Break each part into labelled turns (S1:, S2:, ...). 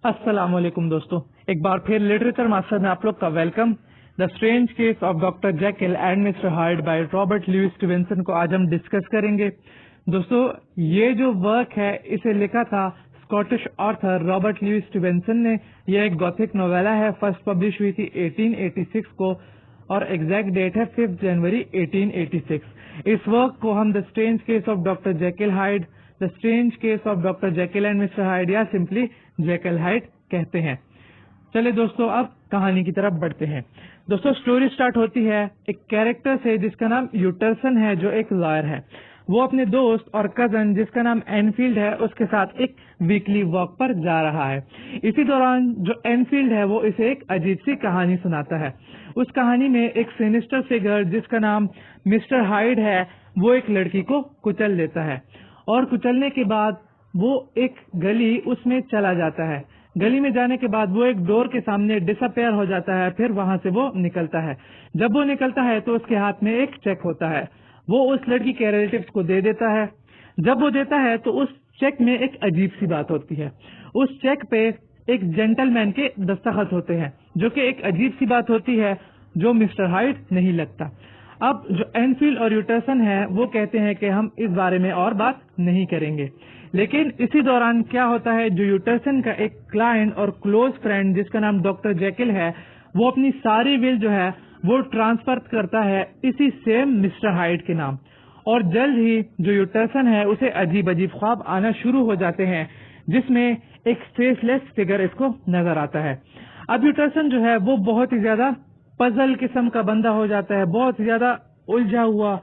S1: अस्सलामुअलैकुम दोस्तों, एक बार फिर लिटरेचर मास्टर में आप लोग का welcome. The strange case of doctor Jekyll and mister Hyde by Robert Louis Stevenson को आज हम डिस्कस करेंगे। दोस्तों, ये जो वर्क है इसे लिखा था Scottish author Robert Louis Stevenson ने। यह एक गॉथिक नोवेला है, फर्स्ट पब्लिश हुई थी 1886 को और एग्जैक्ट डेट है 5 जनवरी 1886। इस वर्क को हम the strange case of doctor Jekyll hide, the strange case of doctor Jekyll and mister hide या सिंपली जेकिल हाइड कहते हैं। चले दोस्तों, अब कहानी की तरफ बढ़ते हैं। दोस्तों, स्टोरी स्टार्ट होती है एक कैरेक्टर से जिसका नाम यूटरसन है, जो एक लॉयर है। वो अपने दोस्त और कजन जिसका नाम एनफील्ड है उसके साथ एक वीकली वॉक पर जा रहा है। इसी दौरान जो एनफील्ड है वो इसे एक अजीब सी कहानी सुनाता है। उस कहानी में एक सिनिस्टर फिगर जिसका नाम मिस्टर हाइड है वो एक लड़की को कुचल देता है और कुचलने के बाद वो एक गली उसमें चला जाता है। गली में जाने के बाद वो एक डोर के सामने डिसअपेयर हो जाता है। फिर वहां से वो निकलता है। जब वो निकलता है तो उसके हाथ में एक चेक होता है। वो उस लड़की के रिलेटिव्स को दे देता है। जब वो देता है तो उस चेक में एक अजीब सी बात होती है। उस चेक पे एक जेंटलमैन के दस्तखत होते हैं, जो कि एक अजीब सी बात होती है जो मिस्टर हाइड नहीं लगता। अब जो एनफील्ड और यूटरसन है वो कहते हैं कि हम इस बारे में और बात नहीं करेंगे। लेकिन इसी दौरान क्या होता है, जो यूटरसन का एक क्लाइंट और क्लोज फ्रेंड जिसका नाम डॉक्टर जेकिल है, वो अपनी सारी विल जो है वो ट्रांसफर करता है इसी सेम मिस्टर हाइड के नाम। और जल्द ही जो यूटरसन है उसे अजीब अजीब ख्वाब आना शुरू हो जाते हैं, जिसमें एक फेसलेस फिगर इसको नजर आता है। अब यूटरसन जो है वो बहुत ही ज्यादा पजल किस्म का बंदा हो जाता है, बहुत ज्यादा उलझा हुआ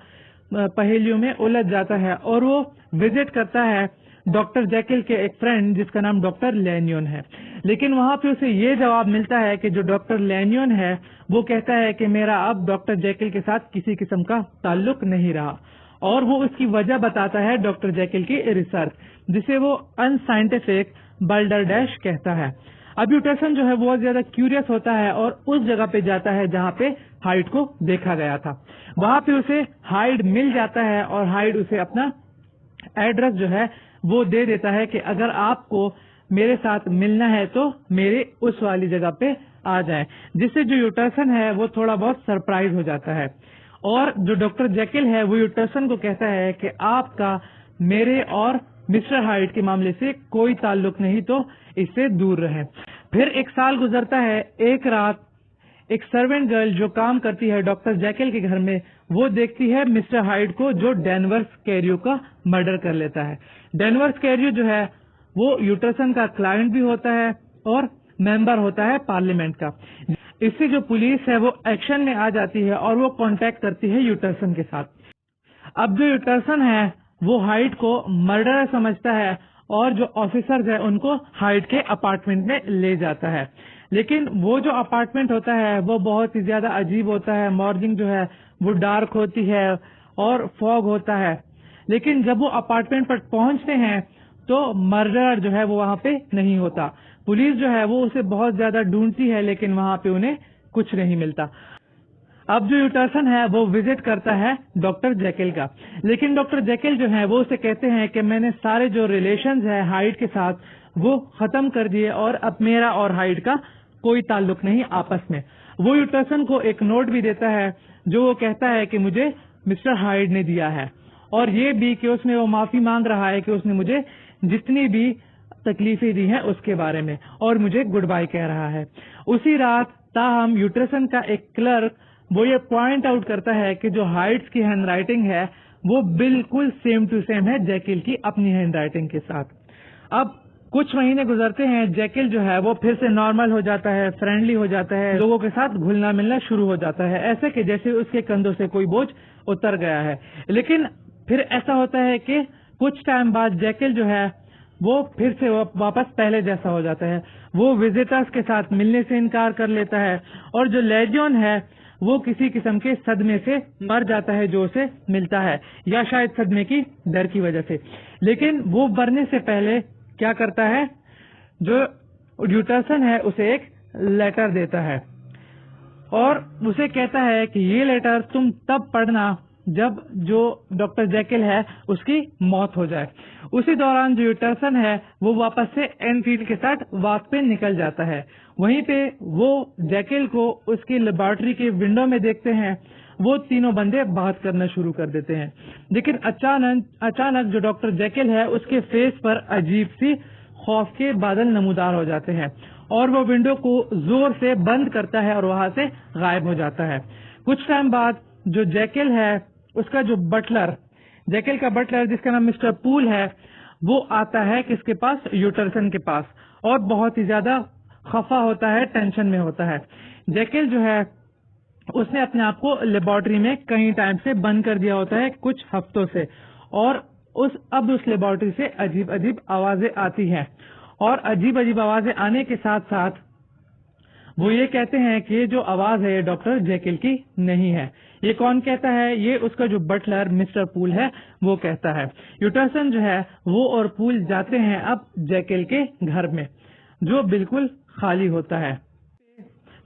S1: पहेलियों में उलझ जाता है और वो विजिट करता है डॉक्टर जेकिल के एक फ्रेंड जिसका नाम डॉक्टर लैनियन है। लेकिन वहां पे उसे ये जवाब मिलता है कि जो डॉक्टर लैनियन है वो कहता है कि मेरा अब डॉक्टर जेकिल के साथ किसी किस्म का ताल्लुक नहीं रहा, और वो उसकी वजह बताता है डॉक्टर जेकिल की रिसर्च, जिसे वो अनसाइंटिफिक बल्डरडैश कहता है। अब यूटरसन जो है बहुत ज्यादा क्यूरियस होता है और उस जगह पे जाता है जहाँ पे हाइड को देखा गया था। वहां पे उसे हाइड मिल जाता है और हाइड उसे अपना एड्रेस जो है वो दे देता है कि अगर आपको मेरे साथ मिलना है तो मेरे उस वाली जगह पे आ जाए, जिससे जो यूटरसन है वो थोड़ा बहुत सरप्राइज हो जाता है। और जो डॉक्टर जेकिल है वो यूटरसन को कहता है कि आपका मेरे और मिस्टर हाइड के मामले से कोई ताल्लुक नहीं, तो इससे दूर रहें। फिर एक साल गुजरता है। एक रात एक सर्वेंट गर्ल जो काम करती है डॉक्टर जेकिल के घर में, वो देखती है मिस्टर हाइड को जो डेनवर्स कैरियो का मर्डर कर लेता है। डेनवर्स कैरियो जो है वो यूटरसन का क्लाइंट भी होता है और मेंबर होता है पार्लियामेंट का। इससे जो पुलिस है वो एक्शन में आ जाती है और वो कांटेक्ट करती है यूटरसन के साथ। अब जो यूटरसन है वो हाइड को मर्डरर समझता है और जो ऑफिसर्स है उनको हाइड के अपार्टमेंट में ले जाता है। लेकिन वो जो अपार्टमेंट होता है वो बहुत ही ज्यादा अजीब होता है। मॉर्निंग जो है वो डार्क होती है और फॉग होता है। लेकिन जब वो अपार्टमेंट पर पहुंचते हैं तो मर्डरर जो है वो वहां पे नहीं होता। पुलिस जो है वो उसे बहुत ज्यादा ढूंढती है लेकिन वहां पे उन्हें कुछ नहीं मिलता। अब जो यूटरसन है वो विजिट करता है डॉक्टर जेकिल का, लेकिन डॉक्टर जेकिल जो है वो उसे कहते हैं कि मैंने सारे जो रिलेशंस है हाइड के साथ वो खत्म कर दिए और अब मेरा और हाइड का कोई ताल्लुक नहीं आपस में। वो यूटरसन को एक नोट भी देता है जो वो कहता है कि मुझे मिस्टर हाइड ने दिया है, और ये भी कि उसमें वो माफी मांग रहा है कि उसने मुझे जितनी भी तकलीफें दी हैं उसके बारे में, और मुझे गुड बाय कह रहा है। उसी रात ताहम यूटरसन का एक क्लर्क वो ये पॉइंट आउट करता है कि जो हाइड्स की हैंडराइटिंग है वो बिल्कुल सेम टू सेम है जेकिल की अपनी हैंडराइटिंग के साथ। अब कुछ महीने गुजरते हैं। जेकिल जो है वो फिर से नॉर्मल हो जाता है, फ्रेंडली हो जाता है, लोगों के साथ घुलना मिलना शुरू हो जाता है, ऐसे कि जैसे उसके कंधों से कोई बोझ उतर गया है। लेकिन फिर ऐसा होता है कि कुछ टाइम बाद जेकिल जो है वो फिर से वापस पहले जैसा हो जाता है। वो विजिटर्स के साथ मिलने से इनकार कर लेता है, और जो लेजियन है वो किसी किस्म के सदमे से मर जाता है जो उसे मिलता है, या शायद सदमे की डर की वजह से। लेकिन वो मरने से पहले क्या करता है, जो यूटरसन है उसे एक लेटर देता है और उसे कहता है कि ये लेटर तुम तब पढ़ना जब जो डॉक्टर जैकिल है उसकी मौत हो जाए। उसी दौरान जो यूटरसन है वो वापस से एनफील्ड के साथ वॉक पे निकल जाता है। वहीं पे वो जैकिल को उसकी लेबोरेटरी के विंडो में देखते हैं। वो तीनों बंदे बात करना शुरू कर देते हैं, लेकिन अचानक जो डॉक्टर जैकिल है उसके फेस पर अजीब सी खौफ के बादल नमूदार हो जाते हैं और वो विंडो को जोर से बंद करता है और वहां से गायब हो जाता है। कुछ टाइम बाद जो जैकिल है उसका जो बटलर, जैकिल का बटलर जिसका नाम मिस्टर पूल है, वो आता है किसके पास, यूटरसन के पास, और बहुत ही ज्यादा खफा होता है, टेंशन में होता है। जैकिल जो है उसने अपने आप को लेबोरेटरी में कई टाइम से बंद कर दिया होता है, कुछ हफ्तों से, और अब उस लेबोरेटरी से अजीब अजीब आवाजें आती हैं और अजीब अजीब आवाजें आने के साथ साथ वो ये कहते हैं कि ये जो आवाज है ये डॉक्टर जैकिल की नहीं है। ये कौन कहता है? ये उसका जो बटलर मिस्टर पूल है वो कहता है। यूटरसन जो है वो और पूल जाते हैं अब जैकिल के घर में, जो बिल्कुल खाली होता है।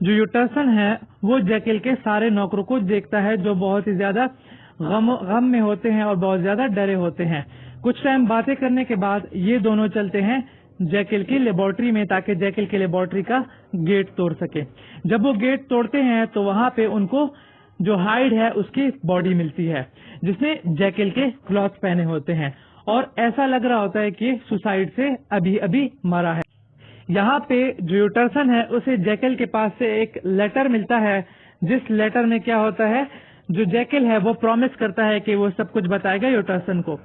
S1: जो यूटरसन है वो जैकिल के सारे नौकरों को देखता है जो बहुत ही ज्यादा गम में होते हैं और बहुत ज्यादा डरे होते हैं। कुछ टाइम बातें करने के बाद ये दोनों चलते हैं जैकिल की लेबोरेटरी में ताकि जैकिल की लेबोरेटरी का गेट तोड़ सके। जब वो गेट तोड़ते हैं तो वहां पे उनको जो हाइड है उसकी बॉडी मिलती है जिसने जैकिल के क्लॉथ पहने होते हैं और ऐसा लग रहा होता है कि सुसाइड से अभी अभी मरा है। यहाँ पे जो यूटरसन है उसे जैकिल के पास से एक लेटर मिलता है, जिस लेटर में क्या होता है, जो जैकिल है वो प्रॉमिस करता है कि वो सब कुछ बताएगा यूटरसन को।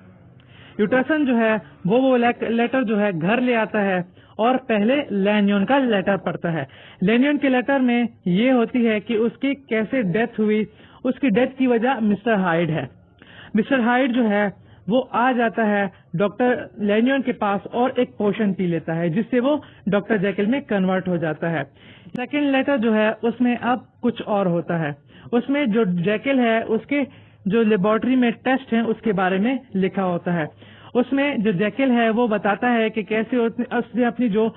S1: यूटरसन जो है वो लेटर जो है घर ले आता है और पहले लैनियन का लेटर पढ़ता है। लैनियन के लेटर में ये होती है कि उसकी कैसे डेथ हुई, उसकी डेथ की वजह मिस्टर हाइड है। मिस्टर हाइड जो है वो आ जाता है डॉक्टर लैनियन के पास और एक पोशन पी लेता है जिससे वो डॉक्टर जैकिल में कन्वर्ट हो जाता है। सेकेंड लेटर जो है उसमें अब कुछ और होता है। उसमें जो जैकिल है उसके जो लेबोरेटरी में टेस्ट हैं उसके बारे में लिखा होता है। उसमें जो जैकिल है वो बताता है कि कैसे उसने अपनी जो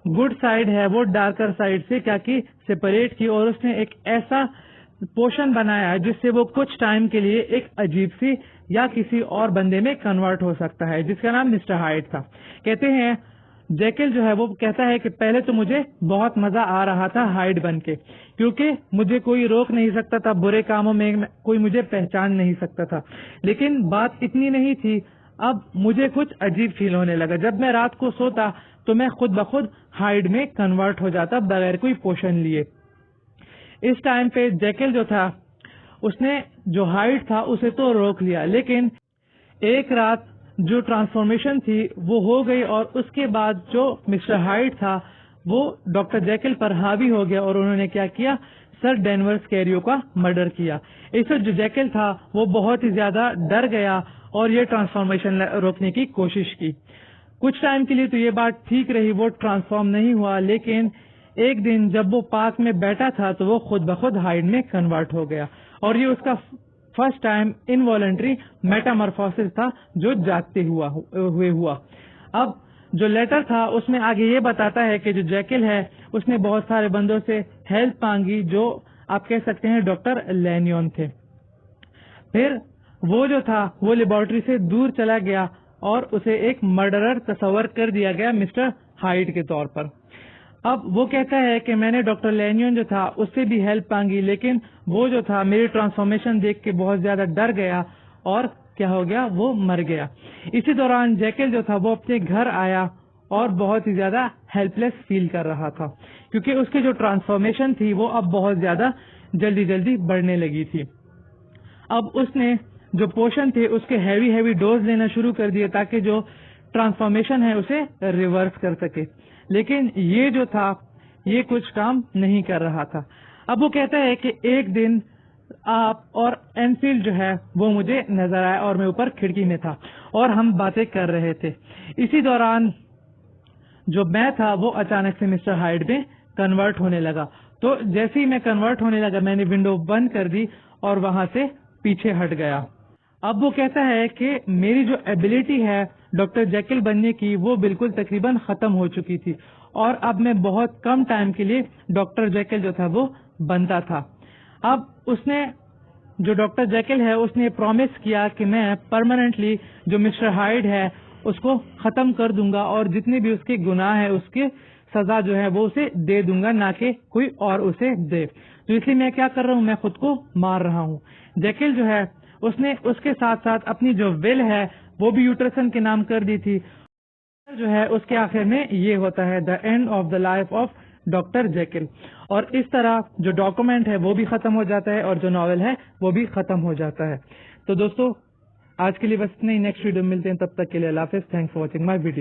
S1: गुड साइड है वो डार्कर साइड से क्या की, सेपरेट की, और उसने एक ऐसा पोशन बनाया जिससे वो कुछ टाइम के लिए एक अजीब सी या किसी और बंदे में कन्वर्ट हो सकता है जिसका नाम मिस्टर हाइड था। कहते हैं जैकिल जो है वो कहता है कि पहले तो मुझे बहुत मजा आ रहा था हाइड बन के, क्योंकि मुझे कोई रोक नहीं सकता था, बुरे कामों में कोई मुझे पहचान नहीं सकता था। लेकिन बात इतनी नहीं थी, अब मुझे कुछ अजीब फील होने लगा। जब मैं रात को सोता तो मैं खुद ब खुद हाइड में कन्वर्ट हो जाता बगैर कोई पोशन लिए। इस टाइम पे जैकिल जो था उसने जो हाइड था उसे तो रोक लिया, लेकिन एक रात जो ट्रांसफॉर्मेशन थी वो हो गई और उसके बाद जो मिस्टर हाइड था वो डॉक्टर जैकिल पर हावी हो गया और उन्होंने क्या किया, सर डेनवर्स कैरियो का मर्डर किया। इससे जो जैकिल था वो बहुत ही ज्यादा डर गया और ये ट्रांसफॉर्मेशन रोकने की कोशिश की। कुछ टाइम के लिए तो ये बात ठीक रही, वो ट्रांसफॉर्म नहीं हुआ, लेकिन एक दिन जब वो पार्क में बैठा था तो वो खुद ब खुद हाइड में कन्वर्ट हो गया और ये उसका फर्स्ट टाइम इनवॉलंटरी मेटामॉर्फोसिस था जो जागते हुए हुआ। अब जो लेटर था उसमें आगे ये बताता है कि जो जैकिल है उसने बहुत सारे बंदों से हेल्प मांगी जो आप कह सकते हैं डॉक्टर लैनियन थे। फिर वो जो था वो लेबोरेटरी से दूर चला गया और उसे एक मर्डरर तस्वर कर दिया गया मिस्टर हाइड के तौर पर। अब वो कहता है कि मैंने डॉक्टर लैनियन जो था उससे भी हेल्प मांगी, लेकिन वो जो था मेरी ट्रांसफॉर्मेशन देख के बहुत ज्यादा डर गया और क्या हो गया, वो मर गया। इसी दौरान जैकिल जो था वो अपने घर आया और बहुत ही ज्यादा हेल्पलेस फील कर रहा था क्योंकि उसकी जो ट्रांसफॉर्मेशन थी वो अब बहुत ज्यादा जल्दी जल्दी बढ़ने लगी थी। अब उसने जो पोशन थे उसके हैवी डोज लेना शुरू कर दिए ताकि जो ट्रांसफॉर्मेशन है उसे रिवर्स कर सके, लेकिन ये जो था ये कुछ काम नहीं कर रहा था। अब वो कहता है कि एक दिन आप और एनफील्ड जो है वो मुझे नजर आया और मैं ऊपर खिड़की में था और हम बातें कर रहे थे। इसी दौरान जो मैं था वो अचानक से मिस्टर हाइड में कन्वर्ट होने लगा, तो जैसे ही मैं कन्वर्ट होने लगा मैंने विंडो बंद कर दी और वहां से पीछे हट गया। अब वो कहता है कि मेरी जो एबिलिटी है डॉक्टर जैकिल बनने की वो बिल्कुल तकरीबन खत्म हो चुकी थी और अब मैं बहुत कम टाइम के लिए डॉक्टर जैकिल जो था वो बनता था। अब उसने जो डॉक्टर जैकिल है उसने प्रॉमिस किया कि मैं परमानेंटली जो मिस्टर हाइड है उसको खत्म कर दूंगा और जितने भी उसके गुनाह है उसके सजा जो है वो उसे दे दूंगा, ना कि कोई और उसे दे। तो इसलिए मैं क्या कर रहा हूँ, मैं खुद को मार रहा हूँ। जैकिल जो है उसने उसके साथ साथ अपनी जो विल है वो भी यूटरसन के नाम कर दी थी। जो है उसके आखिर में ये होता है the end of the life of doctor Jekyll. और इस तरह जो डॉक्यूमेंट है वो भी खत्म हो जाता है और जो नॉवेल है वो भी खत्म हो जाता है। तो दोस्तों आज के लिए बस इतना ही। नेक्स्ट वीडियो मिलते हैं, तब तक के लिए अल्लाह हाफिज़। Thanks for watching my video.